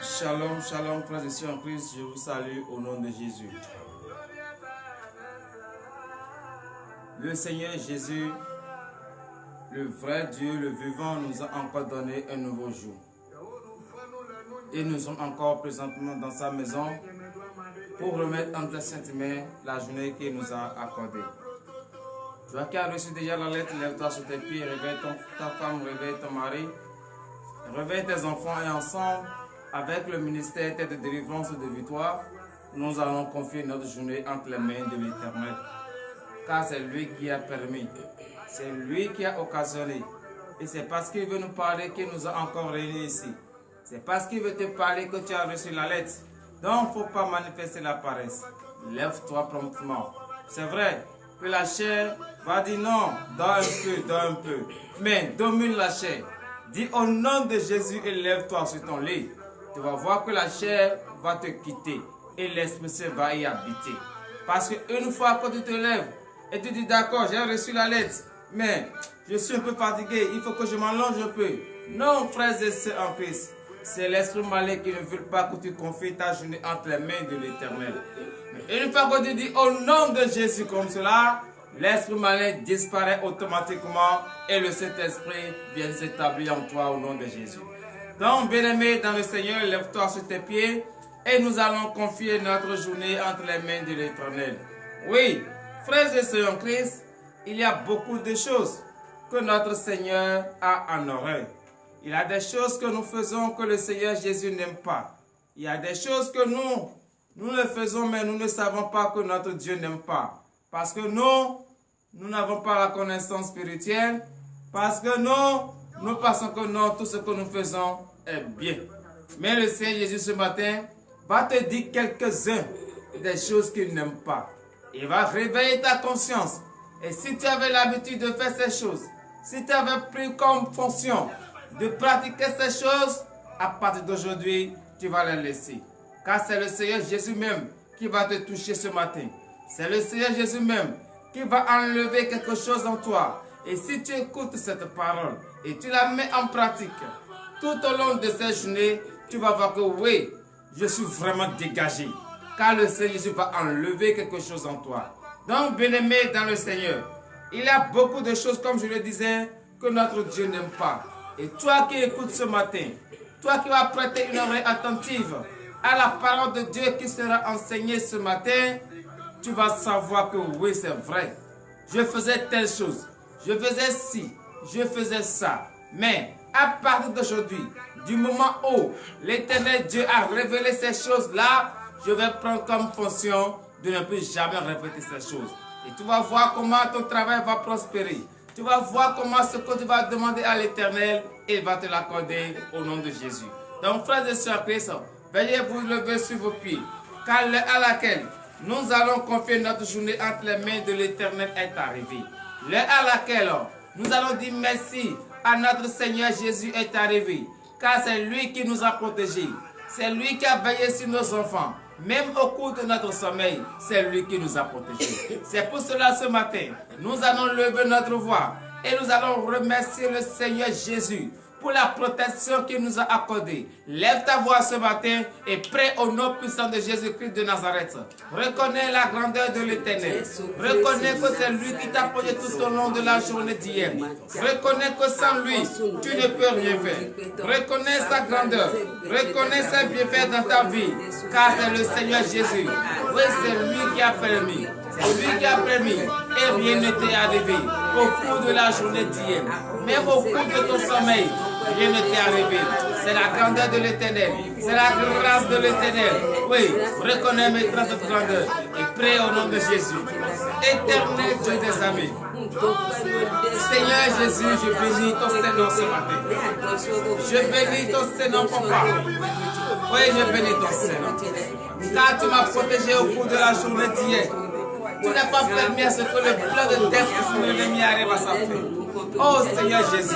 Shalom, shalom, frères et sœurs en Christ, je vous salue au nom de Jésus. Le Seigneur Jésus, le vrai Dieu, le vivant, nous a encore donné un nouveau jour. Et nous sommes encore présentement dans sa maison pour remettre entre les saintes mains la journée qu'il nous a accordée. Toi qui as reçu déjà la lettre, lève-toi sur tes pieds, réveille ta femme, réveille ton mari, réveille tes enfants et ensemble, avec le ministère de délivrance et de victoire, nous allons confier notre journée entre les mains de l'Éternel. Car c'est lui qui a permis, c'est lui qui a occasionné. Et c'est parce qu'il veut nous parler qu'il nous a encore réunis ici. C'est parce qu'il veut te parler que tu as reçu la lettre. Donc, il ne faut pas manifester la paresse. Lève-toi promptement. C'est vrai que la chair va dire non, dors un peu. Mais domine la chair. Dis au nom de Jésus et lève-toi sur ton lit. Tu vas voir que la chair va te quitter et l'Esprit Saint va y habiter. Parce qu'une fois que tu te lèves et tu dis d'accord, j'ai reçu la lettre, mais je suis un peu fatigué, il faut que je m'allonge un peu. Non, frères et sœurs en Christ, c'est l'esprit malin qui ne veut pas que tu confies ta journée entre les mains de l'Éternel. Mais une fois que tu dis au nom de Jésus comme cela, l'esprit malin disparaît automatiquement et le Saint-Esprit vient s'établir en toi au nom de Jésus. Donc, bien-aimé dans le Seigneur, lève-toi sur tes pieds et nous allons confier notre journée entre les mains de l'Éternel. Oui, frères et sœurs en Christ, il y a beaucoup de choses que notre Seigneur a en horreur. Il y a des choses que nous faisons que le Seigneur Jésus n'aime pas. Il y a des choses que nous le faisons, mais nous ne savons pas que notre Dieu n'aime pas. Parce que nous n'avons pas la connaissance spirituelle. Parce que nous pensons que non, tout ce que nous faisons est bien. Mais le Seigneur Jésus ce matin va te dire quelques-uns des choses qu'il n'aime pas. Il va réveiller ta conscience. Et si tu avais l'habitude de faire ces choses, si tu avais pris comme fonction de pratiquer ces choses, à partir d'aujourd'hui, tu vas les laisser. Car c'est le Seigneur Jésus même qui va te toucher ce matin. C'est le Seigneur Jésus même qui va enlever quelque chose en toi. Et si tu écoutes cette parole et tu la mets en pratique, tout au long de cette journée, tu vas voir que oui, je suis vraiment dégagé. Car le Seigneur Jésus va enlever quelque chose en toi. Donc, bien-aimé dans le Seigneur, il y a beaucoup de choses, comme je le disais, que notre Dieu n'aime pas. Et toi qui écoutes ce matin, toi qui vas prêter une oreille attentive à la parole de Dieu qui sera enseignée ce matin, tu vas savoir que oui, c'est vrai. Je faisais telle chose. Je faisais ci, je faisais ça. Mais à partir d'aujourd'hui, du moment où l'Éternel Dieu a révélé ces choses-là, je vais prendre comme fonction de ne plus jamais répéter ces choses. Et tu vas voir comment ton travail va prospérer. Tu vas voir comment ce que tu vas demander à l'Éternel, il va te l'accorder au nom de Jésus. Donc, frères et sœurs Christ, veuillez vous lever sur vos pieds, car l'heure à laquelle nous allons confier notre journée entre les mains de l'Éternel est arrivée. L'heure à laquelle nous allons dire merci à notre Seigneur Jésus est arrivé. Car c'est lui qui nous a protégés. C'est lui qui a veillé sur nos enfants. Même au cours de notre sommeil, c'est lui qui nous a protégés. C'est pour cela ce matin, nous allons lever notre voix et nous allons remercier le Seigneur Jésus pour la protection qu'il nous a accordée. Lève ta voix ce matin et prie au nom puissant de Jésus-Christ de Nazareth. Reconnais la grandeur de l'Éternel. Reconnais que c'est lui qui t'a protégé tout au long de la journée d'hier. Reconnais que sans lui, tu ne peux rien faire. Reconnais sa grandeur. Reconnais ses bienfaits dans ta vie. Car c'est le Seigneur Jésus. Oui, c'est lui qui a permis. C'est lui qui a permis. Et rien n'était arrivé au cours de la journée d'hier. Même au cours de ton sommeil, rien ne t'est arrivé. C'est la grandeur de l'Éternel. C'est la grâce de l'Éternel. Oui, reconnais maintenant cette grandeur et prie au nom de Jésus. Éternel Dieu des amis. Seigneur Jésus, je bénis ton Seigneur ce matin. Je bénis ton Seigneur, papa. Oui, je bénis ton Seigneur. Car tu m'as protégé au cours de la journée d'hier. Tu n'as pas permis à ce que le plan de destin de l'ennemi arrive à sa fin. Oh Seigneur Jésus,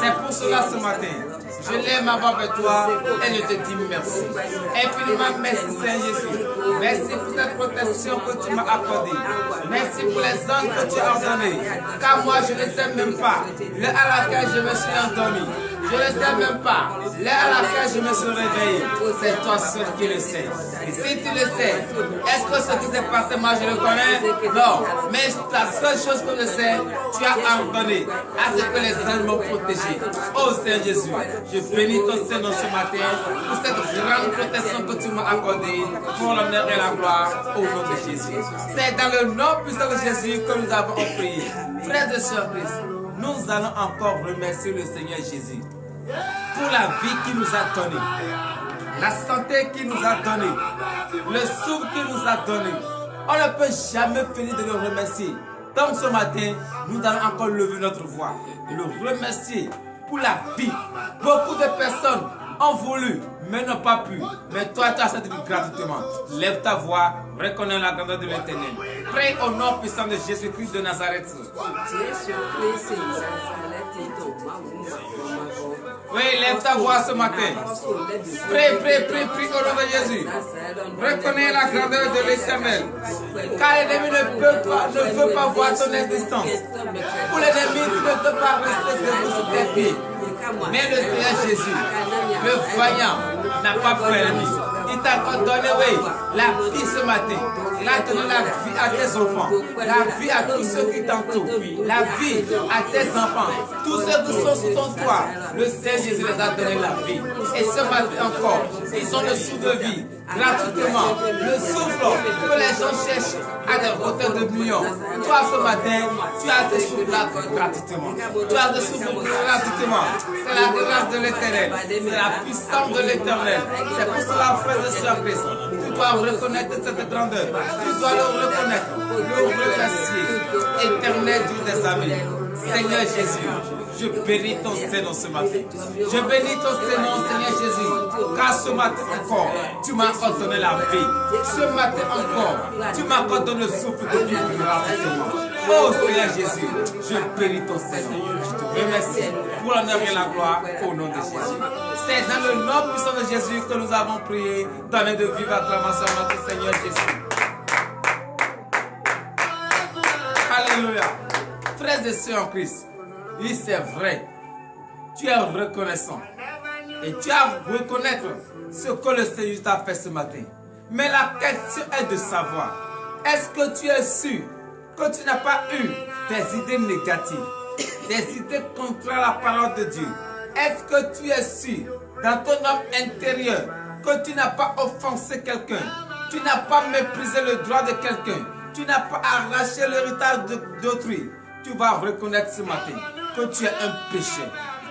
c'est pour cela ce matin, je lève ma voix vers toi et je te dis merci. Infiniment merci Seigneur Jésus. Merci pour cette protection que tu m'as accordée. Merci pour les anges que tu as ordonnés. Car moi je ne sais même pas l'heure à laquelle je me suis endormi. Je ne sais même pas l'heure à laquelle je me suis réveillé. C'est toi seul qui le sais. Et si tu le sais, est-ce que ce qui s'est passé, moi je le connais? Non. Mais la seule chose que je sais, tu as ordonné à ce que les anges m'ont protégé. Oh Seigneur Jésus, je bénis ton Seigneur ce matin pour cette grande protection que tu m'as accordée pour l'honneur et la gloire au nom de Jésus. C'est dans le nom puissant de Jésus que nous avons prié. Frères et sœurs Christ, nous allons encore remercier le Seigneur Jésus pour la vie qu'il nous a donnée, la santé qu'il nous a donnée, le souffle qu'il nous a donné. On ne peut jamais finir de le remercier. Donc ce matin, nous allons encore lever notre voix et le remercier pour la vie. Beaucoup de personnes ont voulu, mais n'ont pas pu. Mais toi, tu as cette vie gratuitement. Lève ta voix, reconnais la grandeur de l'Éternel. Prie au nom puissant de Jésus-Christ de Nazareth. Oui, lève ta voix ce matin. Prie au nom de Jésus. Reconnais la grandeur de l'Éternel. Car l'ennemi ne veut pas voir ton existence. Pour l'ennemi, tu ne peux pas rester debout sur tes pieds. Mais le Seigneur Jésus, le vaillant, n'a pas permis. Il t'a encore donné, oui, la vie ce matin. Il a donné la vie à tes enfants, la vie à tous ceux qui t'entourent, la vie à tes enfants, tous ceux qui sont sous ton toit. Le Seigneur Jésus les a donné la vie. Et ce matin encore, ils ont le souffle de vie gratuitement. Le souffle que les gens cherchent à des hauteurs de millions. Toi ce matin, tu as ce souffle-là gratuitement. Tu as ce souffle gratuitement. C'est la grâce de l'Éternel. C'est la puissance de l'Éternel. C'est pour cela, frère de sœur Christ, tu dois reconnaître cette grandeur. Tu dois le reconnaître, le remercier. Éternel Dieu des amis. Seigneur Jésus, je bénis ton Seigneur ce matin. Je bénis ton Seigneur, Seigneur Jésus, car ce matin encore, tu m'as encore donné la vie. Ce matin encore, tu m'as encore donné le souffle de vie gratuitement. Oh Seigneur Jésus, je bénis ton Seigneur. Je te remercie pour l'honneur et la gloire au nom de Jésus. C'est dans le nom puissant de Jésus que nous avons prié. Donnez de vive acclamation à notre Seigneur Jésus. Alléluia. Frères et sœurs en Christ, oui c'est vrai, tu es reconnaissant et tu as reconnaître ce que le Seigneur t'a fait ce matin. Mais la question est de savoir, est-ce que tu es sûr que tu n'as pas eu des idées négatives, des idées contraires à la parole de Dieu? Est-ce que tu es sûr dans ton homme intérieur que tu n'as pas offensé quelqu'un, tu n'as pas méprisé le droit de quelqu'un, tu n'as pas arraché l'héritage d'autrui? Tu vas reconnaître ce matin que tu es un pécheur.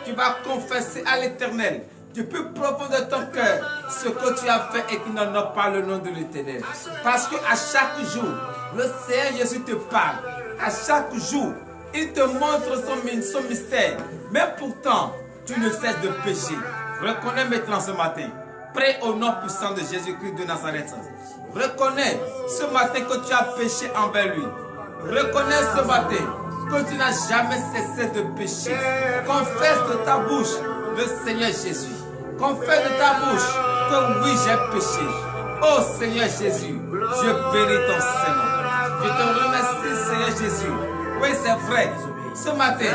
Tu vas confesser à l'Éternel du plus profond de ton cœur ce que tu as fait et qui n'honore pas le nom de l'Éternel. Parce qu'à chaque jour, le Seigneur Jésus te parle. À chaque jour, il te montre son mystère. Mais pourtant, tu ne cesses de pécher. Reconnais maintenant ce matin. Prie au nom puissant de Jésus-Christ de Nazareth. Reconnais ce matin que tu as péché envers lui. Reconnais ce matin que tu n'as jamais cessé de pécher. Confesse de ta bouche le Seigneur Jésus. Confesse de ta bouche que oui, j'ai péché. Oh Seigneur Jésus, je bénis ton Seigneur. Je te remercie Seigneur Jésus. Oui, c'est vrai. Ce matin,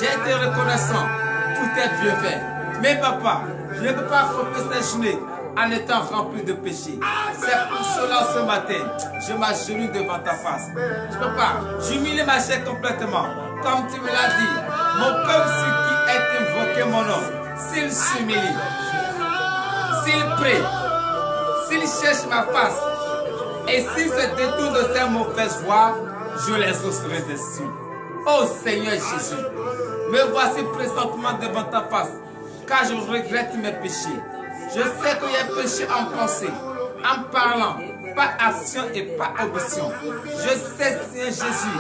j'ai été reconnaissant pour tes bienfaits. Mais papa, je ne peux pas accomplir ces journées en étant rempli de péché. C'est pour cela ce matin, je m'agenouille devant ta face. Je ne peux pas, j'humilie ma chair complètement. Comme tu me l'as dit, mon peuple sur qui est invoqué mon nom, s'il s'humilie, s'il prie, s'il cherche ma face, et s'il se détourne de ces mauvaises voies, je les osserai dessus. Oh Seigneur Jésus, me voici présentement devant ta face, car je regrette mes péchés. Je sais que j'ai péché en pensée, en parlant, par action et par omission. Je sais, Seigneur Jésus,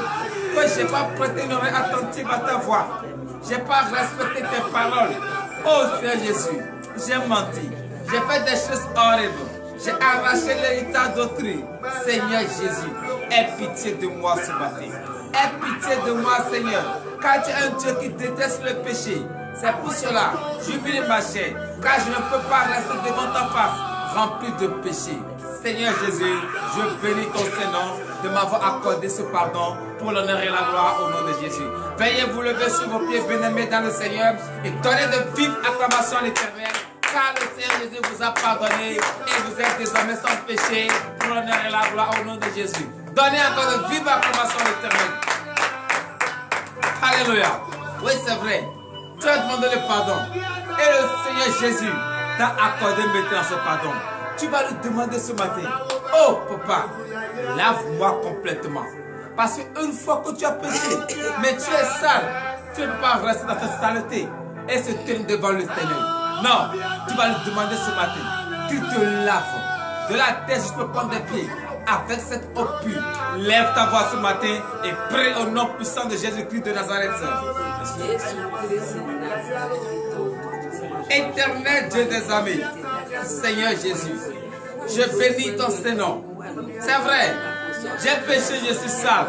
que je n'ai pas prêté une oreille attentive à ta voix. Je n'ai pas respecté tes paroles. Oh Seigneur Jésus, j'ai menti. J'ai fait des choses horribles. J'ai arraché l'héritage d'autrui. Seigneur Jésus, aie pitié de moi ce matin. Aie pitié de moi, Seigneur, car tu es un Dieu qui déteste le péché. C'est pour cela, j'humilie ma chair, car je ne peux pas rester devant ta face, rempli de péché. Seigneur Jésus, je bénis ton Saint-Nom de m'avoir accordé ce pardon pour l'honneur et la gloire au nom de Jésus. Veuillez vous lever sur vos pieds, bien-aimés dans le Seigneur, et donnez de vives acclamations à l'Éternel, car le Seigneur Jésus vous a pardonné et vous êtes désormais sans péché pour l'honneur et la gloire au nom de Jésus. Donnez encore de vives acclamations à l'Éternel. Alléluia. Oui, c'est vrai. Tu as demandé le pardon. Et le Seigneur Jésus t'a accordé maintenant ce pardon. Tu vas lui demander ce matin. Oh papa, lave-moi complètement. Parce qu'une fois que tu as péché, mais tu es sale, tu ne peux pas rester dans cette saleté et se tenir devant le Seigneur. Non, tu vas lui demander ce matin qu'il te lave de la tête jusqu'au point des pieds. Avec cette eau pure, lève ta voix ce matin et prie au nom puissant de Jésus-Christ de Nazareth. Éternel Dieu des armées, Seigneur Jésus, je bénis ton Saint-Nom. C'est vrai, j'ai péché, je suis sale.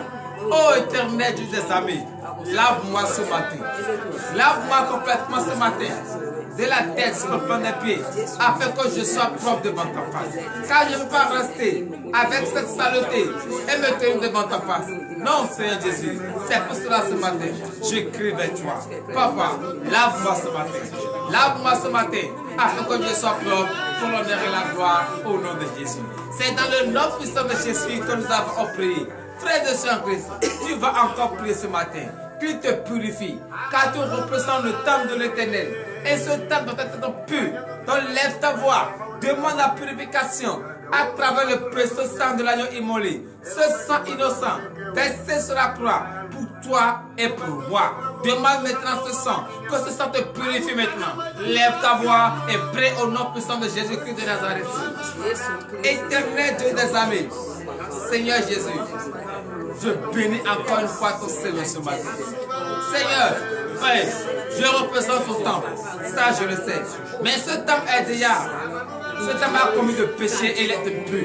Oh éternel Dieu des armées, lave-moi ce matin. Lave-moi complètement ce matin. De la tête sur le plan des pieds, afin que je sois propre devant ta face. Car je ne peux pas rester avec cette saleté et me tenir devant ta face. Non, Seigneur Jésus, c'est pour cela ce matin, je crie vers toi. Papa, lave-moi ce matin. Lave-moi ce matin, afin que je sois propre pour l'honneur et la gloire au nom de Jésus. C'est dans le nom puissant de Jésus que nous avons prié. Frères et sœurs en Christ, tu vas encore prier ce matin. Qu'il te purifie, car tu représentes le temple de l'Éternel. Et ce temple doit être pur. Donc lève ta voix, demande la purification à travers le précieux sang de l'agneau immolé. Ce sang innocent, versé sur la croix, pour toi et pour moi. Demande maintenant ce sang, que ce sang te purifie maintenant. Lève ta voix et prie au nom puissant de Jésus-Christ de Nazareth. Éternel Dieu des armées, Seigneur Jésus, je bénis encore une fois ton Seigneur ce matin. Seigneur, frère, je représente ton temple, ça je le sais. Mais ce temple est déjà, ce temple a commis de péché et il est pur.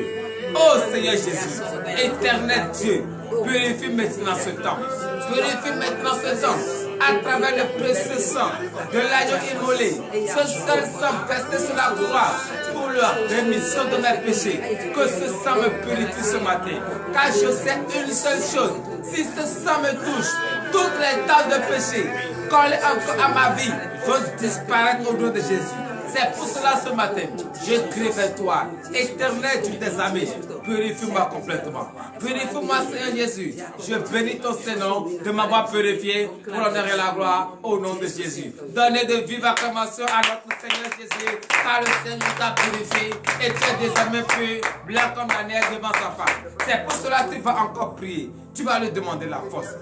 Oh Seigneur Jésus, éternel Dieu, purifie maintenant ce temple. Purifie maintenant ce temple à travers le précieux sang de l'agneau immolé. Ce seul sang versé sur la croix pour la rémission de mes péchés. Que ce sang me purifie ce matin. Car je sais une seule chose. Si ce sang me touche, toutes les tâches de péché collées encore à ma vie vont disparaître au nom de Jésus. C'est pour cela ce matin, je crie vers toi, éternel Dieu des armées, purifie-moi complètement. Purifie-moi Seigneur Jésus. Je bénis ton Saint-Nom de m'avoir purifié pour l'honneur et la gloire au nom de Jésus. Donnez de vives acclamations à notre Seigneur Jésus, car le Seigneur t'a purifié et tu es désormais pur, blanc comme la neige devant sa face. C'est pour cela que tu vas encore prier. Tu vas lui demander la force.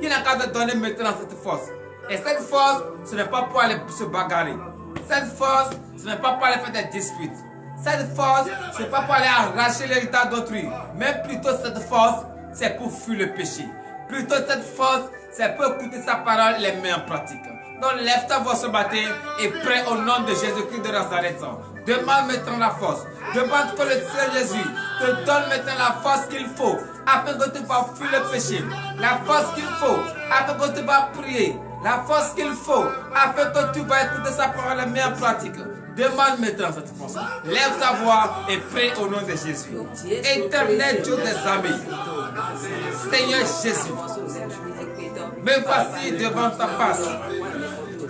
Il n'a qu'à te donner maintenant cette force. Et cette force, ce n'est pas pour aller se bagarrer. Cette force, ce n'est pas pour aller faire des disputes. Cette force, ce n'est pas pour aller arracher l'héritage d'autrui. Mais plutôt cette force, c'est pour fuir le péché. Plutôt cette force, c'est pour écouter sa parole et les mettre en pratique. Donc lève ta voix ce matin et prie au nom de Jésus-Christ de Nazareth. Demande maintenant la force. Demande que le Seigneur Jésus te donne maintenant la force qu'il faut afin que tu vas fuir le péché. La force qu'il faut afin que tu vas prier. La force qu'il faut afin que tu vas écouter sa parole et mettre en pratique. Demande maintenant cette force. Lève ta voix et prie au nom de Jésus. Éternel Dieu des armées, Seigneur Jésus, me voici devant ta face,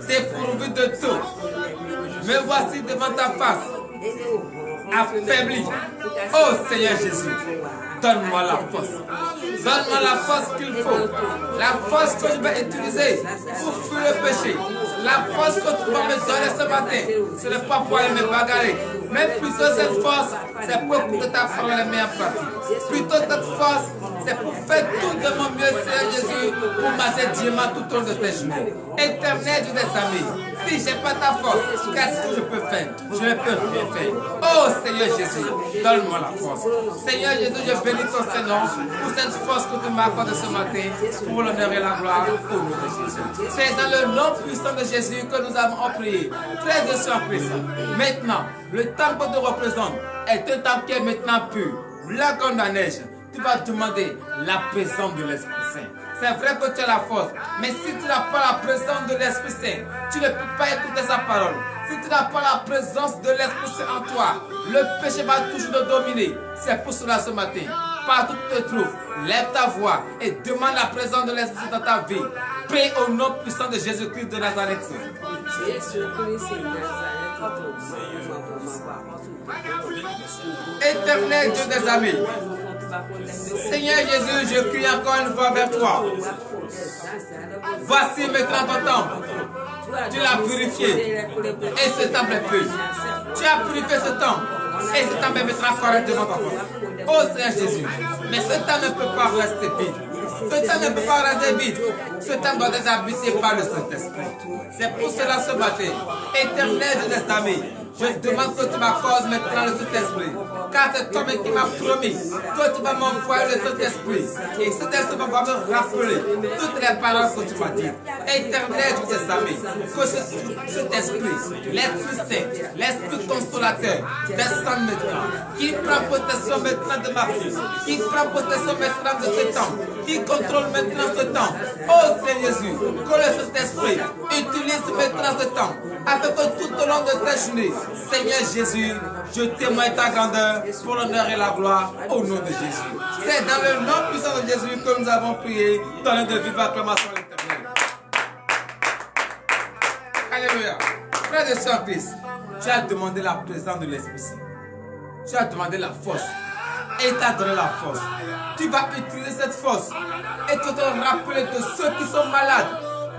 dépourvu de tout. Me voici devant ta face, affaibli. Oh Seigneur Jésus, donne-moi la force. Donne-moi la force qu'il faut. La force que je vais utiliser pour fuir le péché. La force que tu vas me donner ce matin, ce n'est pas pour aller me bagarrer. Mais plutôt cette force, c'est pour écouter ta parole et mettre en pratique. Plutôt cette force, c'est pour faire tout de mon mieux, Seigneur Jésus, pour marcher diamant tout au long de tes jours. Éternel Dieu des amis, si je n'ai pas ta force, qu'est-ce que je peux faire? Je ne peux rien faire. Oh Seigneur Jésus, donne-moi la force. Seigneur Jésus, je bénis ton Seigneur pour cette force que tu m'as accordée ce matin, pour l'honneur et la gloire au nom de Jésus. C'est dans le nom puissant de Jésus que nous avons prié. Très de surprise. Maintenant, le temps que tu représentes est un temps qui est maintenant pur, blanc comme la neige. Tu vas demander la présence de l'Esprit Saint. C'est vrai que tu as la force, mais si tu n'as pas la présence de l'Esprit Saint, tu ne peux pas écouter sa parole. Si tu n'as pas la présence de l'Esprit Saint en toi, le péché va toujours te dominer. C'est pour cela ce matin, partout où tu te trouves, lève ta voix et demande la présence de l'Esprit Saint dans ta vie. Prie au nom puissant de Jésus-Christ de Nazareth. Éternel Dieu des amis, Seigneur Jésus, je crie encore une fois vers toi. Voici maintenant ton temple. Tu l'as purifié et ce temple est pur. Tu as purifié ce temple et ce temple est maintenant correct devant ta face. Oh Seigneur Jésus, mais ce temple ne peut pas rester vide. Ce temple ne peut pas rester vide. Ce temple doit être habité par le Saint-Esprit. C'est pour cela ce matin, éternel Dieu des amis, je demande que tu m'accordes maintenant le Saint-Esprit. Car c'est toi qui m'as promis que tu vas m'envoyer le Saint-Esprit. Et cet esprit va me rappeler toutes les paroles que tu m'as dites. Éternel Dieu des amis, que cet esprit, l'Esprit Saint, l'Esprit consolateur, descende maintenant. Qu'il prend possession maintenant de ma vie. Qu'il prend possession maintenant de ce temps. Qu'il contrôle maintenant ce temps. Oh Seigneur Jésus, que le Saint-Esprit utilise maintenant ce temps. Afin que tout au long de cette journée, Seigneur Jésus, je témoigne ta grandeur pour l'honneur et la gloire au nom de Jésus. C'est dans le nom puissant de Jésus que nous avons prié. Donnez de vive acclamation à l'Éternel. Alléluia. Frère de Saint Christ, tu as demandé la présence de l'Esprit Saint. Tu as demandé la force. Et il t'a donné la force. Tu vas utiliser cette force. Et tu vas te rappeler de ceux qui sont malades.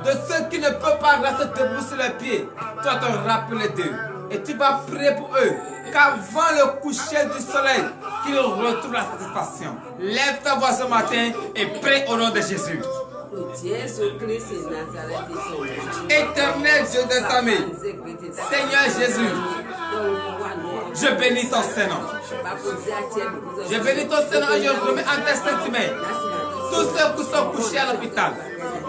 De ceux qui ne peuvent pas rester debout sur les pieds. Tu vas te rappeler d'eux. Et tu vas prier pour eux. Qu'avant le coucher du soleil, qu'ils retrouvent la satisfaction. Lève ta voix ce matin et prie au nom de Jésus. Éternel Dieu des amis, Seigneur Jésus, je bénis ton Saint-Nom. Je bénis ton Saint-Nom et je remets en tes saintes mains tous ceux qui sont couchés à l'hôpital.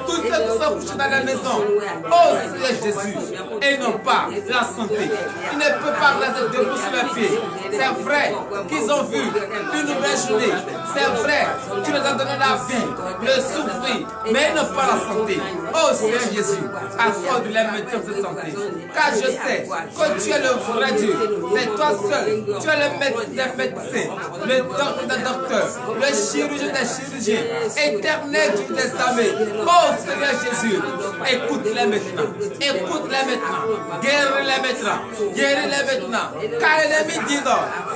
Tous ceux qui sont couchés dans la maison, oh Seigneur Jésus, et non pas la santé. Ils ne peuvent pas rester debout sur les pieds. C'est vrai qu'ils ont vu une nouvelle journée. C'est vrai, tu leur as donné la vie, le souffrir, mais ils n'ont pas la santé. Oh Seigneur Jésus, accorde-leur maintenant cette santé. Car je sais que tu es le vrai Dieu. C'est toi seul. Tu es le médecin des médecins, le docteur des docteurs, le chirurgien des chirurgiens, éternel Dieu des armées. Oh Seigneur Jésus, écoute-les maintenant. Écoute-les maintenant. Guéris-les maintenant. Guéris-les maintenant. Car l'ennemi dit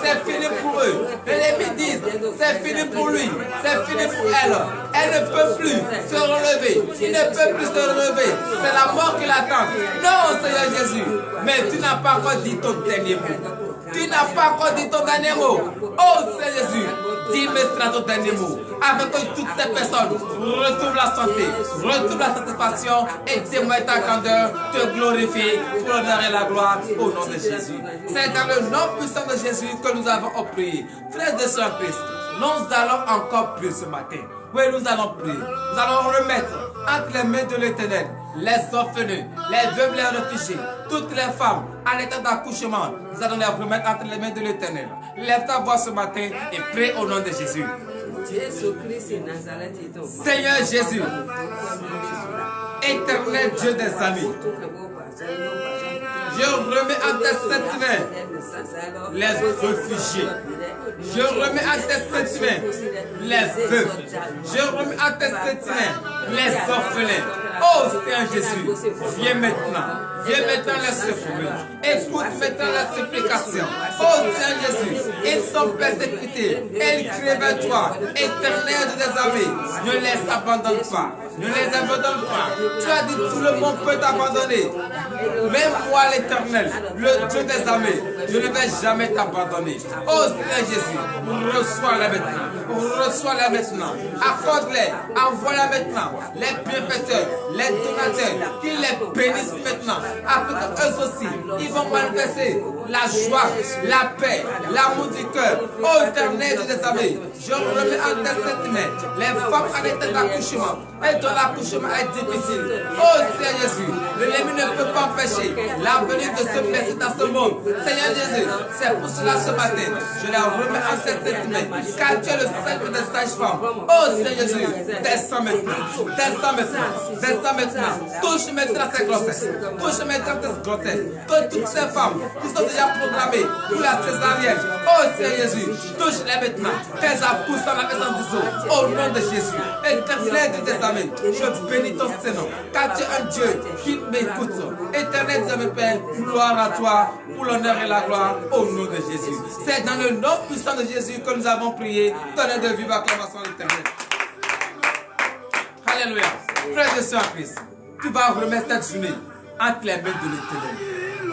c'est fini pour eux. L'ennemi dit c'est fini pour lui. C'est fini pour elle. Elle ne peut plus se relever. Il ne peut plus se relever. C'est la mort qui l'attend. Non, Seigneur Jésus. Mais tu n'as pas encore dit ton dernier mot. Tu n'as pas encore dit ton dernier mot. Oh Seigneur Jésus, dis maintenant ton dernier mot. Afin que toutes ces personnes retrouvent la santé, retrouvent la satisfaction et témoignent ta grandeur, te glorifier pour l'honneur et la gloire au nom de Jésus. C'est dans le nom puissant de Jésus que nous avons prié. Frères et sœurs Christ, nous allons encore prier ce matin. Oui, nous allons prier. Nous allons remettre entre les mains de l'Éternel les orphelins, les veuves, les réfugiés, toutes les femmes en état d'accouchement. Nous allons les remettre entre les mains de l'Éternel. Lève ta voix ce matin et prie au nom de Jésus. Seigneur Jésus, éternel Dieu des amis, je remets en tes saintes mains les réfugiés. Je remets en tes saintes mains les veuves. Je remets en tes saintes mains les orphelins. Oh Seigneur Jésus, viens maintenant. Viens maintenant les secourir. Écoute maintenant la supplication. Oh Seigneur Jésus, ils sont persécutés. Ils crient vers toi. Éternel des armées, ne les abandonne pas. Ne les abandonne pas. Tu as dit tout le monde peut t'abandonner. Même moi l'Éternel, le Dieu des armées, je ne vais jamais t'abandonner. Oh Seigneur Jésus, reçois-les maintenant. Reçois-les maintenant. Accorde-les. Envoie-les maintenant. Les bienfaiteurs, les donateurs, qu'ils les bénissent maintenant. Afin qu'eux aussi, ils vont manifester la joie, la paix, l'amour du cœur. Oh Éternel Dieu des armées, je remets en tes saintes mains les femmes en état d'accouchement. et dont l'accouchement est difficile. Oh Seigneur Jésus, l'ennemi ne peut pas empêcher la venue de ce blessé dans ce monde. Seigneur Jésus, c'est pour cela ce matin, je la remets en cette main, car tu es le seul des sages-femmes. Oh Seigneur Jésus, descends maintenant, descends maintenant, descends maintenant, touche maintenant ces grossesses, touche maintenant ces grossesses, que toutes ces femmes qui sont déjà programmées pour la césarienne. Oh Seigneur Jésus, touche-les maintenant, qu'elles accouchent dans la maison du Sceau, au nom de Jésus. Éternel de tes amis, je bénis ton Seigneur, car tu es un Dieu qui m'écoute. Éternel de mes pères, gloire à toi, pour l'honneur et la gloire, au nom de Jésus. C'est dans le nom puissant de Jésus que nous avons prié. Donnez de vive acclamation à l'Éternel. Alléluia. Frères et sœurs en Christ, tu vas remettre cette journée entre les mains de l'Éternel.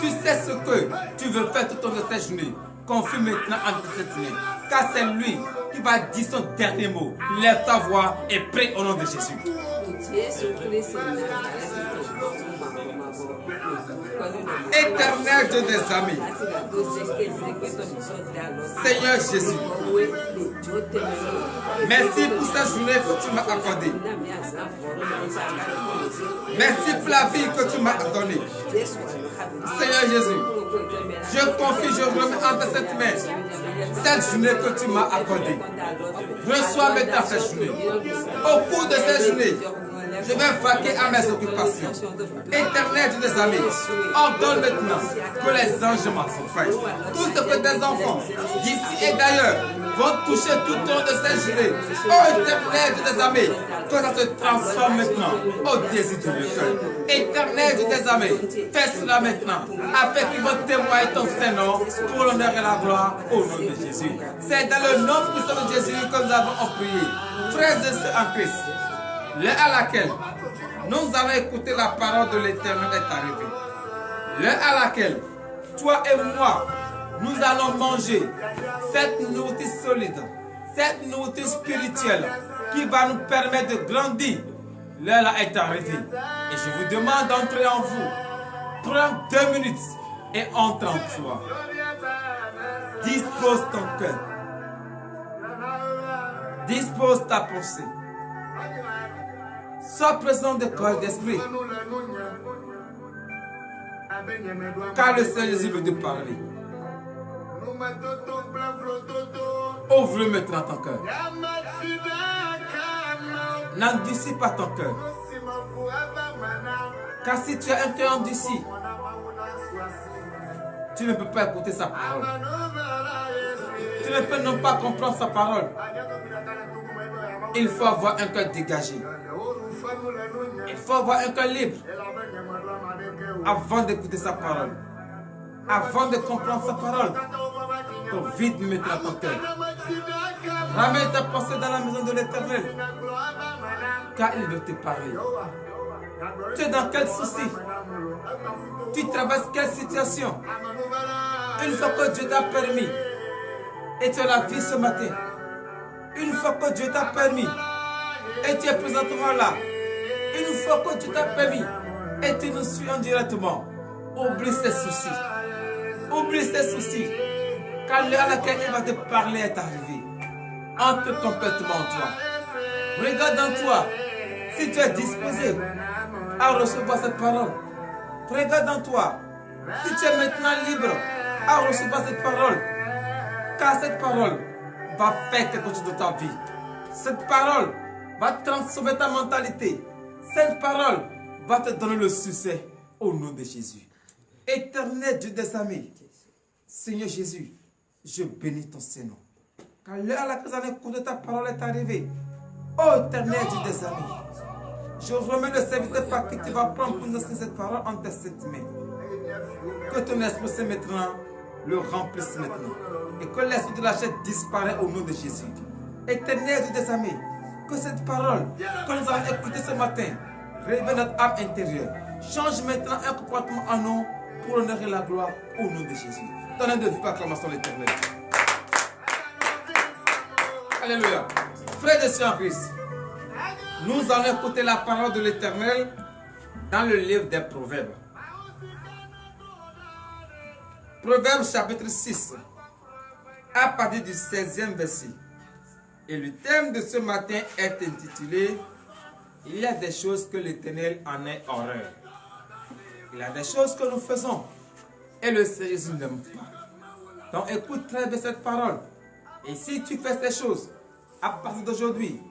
Tu sais ce que tu veux faire tout au long de cette journée. Confie maintenant entre cette main, car c'est lui qui va dire son dernier mot. Lève ta voix et prie au nom de Jésus. Éternel Dieu des amis, Seigneur Jésus, merci pour cette journée que tu m'as accordée. Merci pour la vie que tu m'as donnée. Seigneur Jésus, je confie, je remets entre cette main cette journée que tu m'as accordée. Reçois maintenant cette journée. Au cours de cette journée, je vais vaquer à mes occupations. Éternel Dieu des amis, ordonne maintenant que les anges m'accompagnent. Tout ce que tes enfants, d'ici et d'ailleurs, vont toucher tout au long de cette journée. Oh Éternel Dieu des amis, que ça se transforme maintenant au désir de mon cœur. Éternel Dieu des amis, fais cela maintenant, afin qu'ils vont témoigner ton Saint-Nom pour l'honneur et la gloire au nom de Jésus. C'est dans le nom puissant de Jésus que nous avons prié. Frères et sœurs en Christ, l'heure à laquelle nous allons écouter la parole de l'Éternel est arrivée. L'heure à laquelle toi et moi, nous allons manger cette nourriture solide, cette nourriture spirituelle qui va nous permettre de grandir. L'heure là est arrivée. Et je vous demande d'entrer en vous. Prends 2 minutes et entre en toi. Dispose ton cœur. Dispose ta pensée. Sois présent de corps et d'esprit. Car le Seigneur Jésus veut te parler. Ouvre maintenant ton cœur. N'endurcis pas ton cœur. Car si tu as un cœur endurci, tu ne peux pas écouter sa parole. Tu ne peux non pas comprendre sa parole. Il faut avoir un cœur dégagé. Il faut avoir un cœur libre avant d'écouter sa parole. Avant de comprendre sa parole. Donc vide maintenant ton cœur. Ramène ta pensée dans la maison de l'Éternel. Car il veut te parler. Tu es dans quel souci? Tu traverses quelle situation? Une fois que Dieu t'a permis et tu as la vie ce matin. Une fois que Dieu t'a permis et tu es présentement là. Une fois que Dieu t'a permis et tu nous suis indirectement. Oublie ces soucis. Oublie ces soucis. Car l'heure à laquelle il va te parler est arrivée. Entre complètement en toi. Regarde en toi si tu es disposé à recevoir cette parole. Regarde en toi si tu es maintenant libre à recevoir cette parole. Car cette parole va faire quelque chose de ta vie. Cette parole va transformer ta mentalité. Cette parole va te donner le succès au nom de Jésus. Éternel Dieu des amis, Seigneur Jésus, je bénis ton Saint-Nom. Car l'heure à laquelle nous écouter ta parole est arrivée. Oh Éternel Dieu des amis, je remets le serviteur par qui tu vas prendre pour nous cette parole en tes saintes mains. Que ton esprit Saint maintenant le remplisse maintenant. Et que l'esprit de la chair disparaisse au nom de Jésus. Éternel Dieu des amis, que cette parole que nous allons écouter ce matin révèle notre âme intérieure. Change maintenant un comportement en nous pour honorer la gloire au nom de Jésus. Donnez de vive acclamation à l'Éternel. Alléluia. Frères et sœurs en Christ, nous allons écouter la parole de l'Éternel dans le livre des Proverbes. Proverbes chapitre 6, à partir du 16e verset. Et le thème de ce matin est intitulé Il y a des choses que l'Éternel en est horreur. Il y a des choses que nous faisons et le Seigneur Jésus n'aime pas. Donc écoute très bien cette parole. Et si tu fais ces choses, à partir d'aujourd'hui,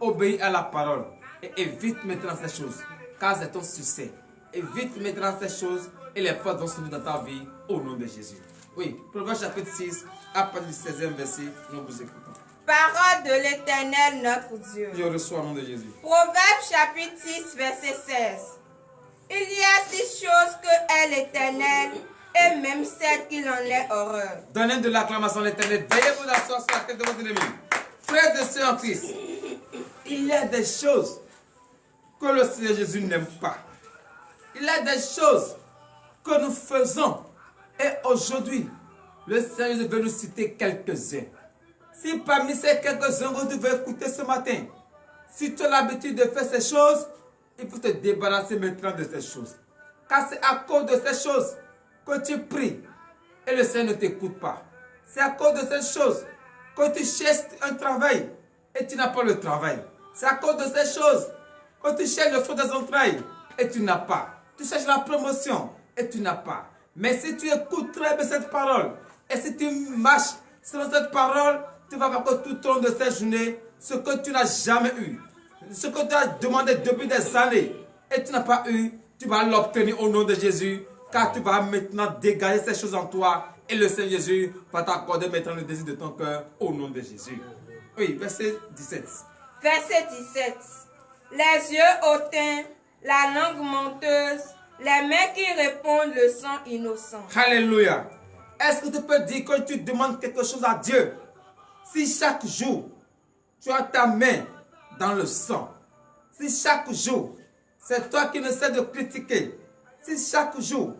obéis à la parole et évite maintenant ces choses, car c'est ton succès. Évite maintenant ces choses et les portes vont s'ouvrir dans ta vie au nom de Jésus. Oui, Proverbe chapitre 6, à partir du 16e verset, nous vous écoutons. Parole de l'Éternel notre Dieu. Je reçois au nom de Jésus. Proverbe chapitre 6, verset 16. Il y a 6 choses que est l'Éternel, et même celles qu'il en est horreur. Donnez de l'acclamation à l'Éternel. Veuillez vous asseoir sur la tête de votre ennemi. Frères et sœurs en Christ, il y a des choses que le Seigneur Jésus n'aime pas. Il y a des choses que nous faisons. Et aujourd'hui, le Seigneur Jésus veut nous citer quelques-uns. Si parmi ces quelques-uns que tu veux écouter ce matin, si tu as l'habitude de faire ces choses, il faut te débarrasser maintenant de ces choses. Car c'est à cause de ces choses que tu pries et le Seigneur ne t'écoute pas. C'est à cause de ces choses que tu cherches un travail et tu n'as pas le travail. C'est à cause de ces choses que tu cherches le fruit des entrailles et tu n'as pas. Tu cherches la promotion et tu n'as pas. Mais si tu écoutes très bien cette parole et si tu marches selon cette parole, tu vas voir que tout au long de cette journée, ce que tu n'as jamais eu, ce que tu as demandé depuis des années et tu n'as pas eu, tu vas l'obtenir au nom de Jésus, car tu vas maintenant dégager ces choses en toi et le Seigneur Jésus va t'accorder maintenant le désir de ton cœur au nom de Jésus. Oui, verset 17. Verset 17. Les yeux hautains, la langue menteuse, les mains qui répondent le sang innocent. Alléluia. Est-ce que tu peux dire que tu demandes quelque chose à Dieu? Si chaque jour, tu as ta main dans le sang, si chaque jour, c'est toi qui ne sais de critiquer, si chaque jour,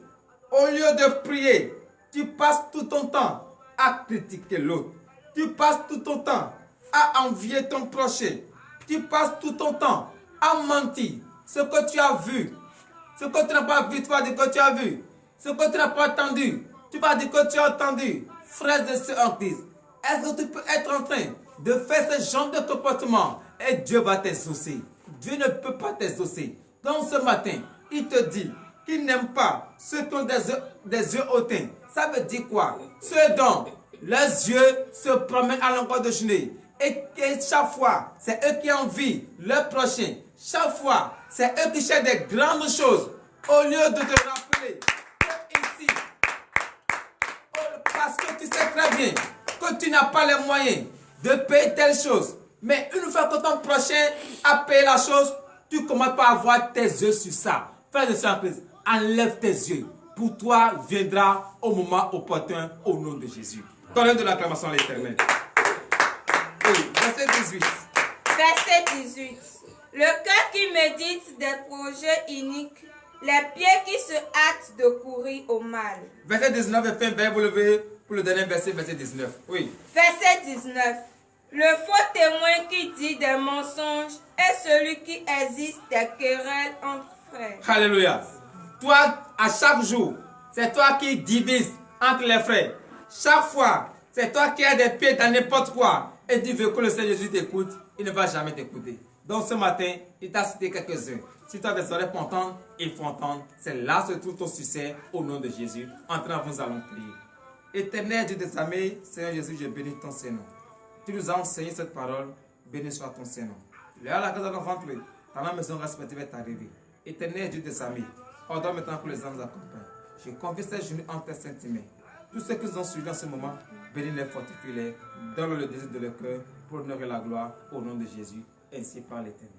au lieu de prier, tu passes tout ton temps à critiquer l'autre, tu passes tout ton temps à envier ton prochain, tu passes tout ton temps à mentir, ce que tu as vu, ce que tu n'as pas vu, tu vas dire que tu as vu, ce que tu n'as pas entendu, tu vas dire que tu as entendu. Frères et sœurs en Christ, est-ce que tu peux être en train de faire ce genre de comportement et Dieu va t'exaucer? Dieu ne peut pas t'exaucer. Donc ce matin, il te dit qu'il n'aime pas ceux qui ont des yeux hautains. Ça veut dire quoi? Ceux dont leurs yeux se promènent à longueur de journée. Et que chaque fois, c'est eux qui envient leur prochain. Chaque fois, c'est eux qui cherchent des grandes choses. Au lieu de te rappeler que ici, parce que tu sais très bien que tu n'as pas les moyens de payer telle chose. Mais une fois que ton prochain a payé la chose, tu commences par avoir tes yeux sur ça. Frère de surprise, enlève tes yeux. Pour toi viendra au moment opportun au nom de Jésus. Donnez de l'acclamation à l'Éternel. Oui, verset 18. Verset 18. Le cœur qui médite des projets iniques, les pieds qui se hâtent de courir au mal. Verset 19, et fin, vous levez pour le dernier verset, verset 19. Oui. Verset 19. Le faux témoin qui dit des mensonges est celui qui existe des querelles entre frères. Alléluia. Toi, à chaque jour, c'est toi qui divises entre les frères. Chaque fois, c'est toi qui as des pieds dans n'importe quoi. Et tu veux que le Seigneur Jésus t'écoute, il ne va jamais t'écouter. Donc ce matin, il t'a cité quelques-uns. Si tu as des oreilles pour entendre, il faut entendre. C'est là que se trouve ton succès au nom de Jésus. Entrons, nous allons prier. Éternel Dieu des armées, Seigneur Jésus, je bénis ton Saint-Nom. Tu nous as enseigné cette parole, béni soit ton Saint-Nom. Là, la grâce de rentrer, dans la maison respective est arrivée. Éternel Dieu des armées, ordonne maintenant que les âmes accompagnent. Je confie cette journée en tes saintes mains. Tous ceux qui nous ont suivis en ce moment, bénis-les, fortifie-les, donne le désir de leur cœur pour honorer la gloire au nom de Jésus, ainsi par l'Éternel.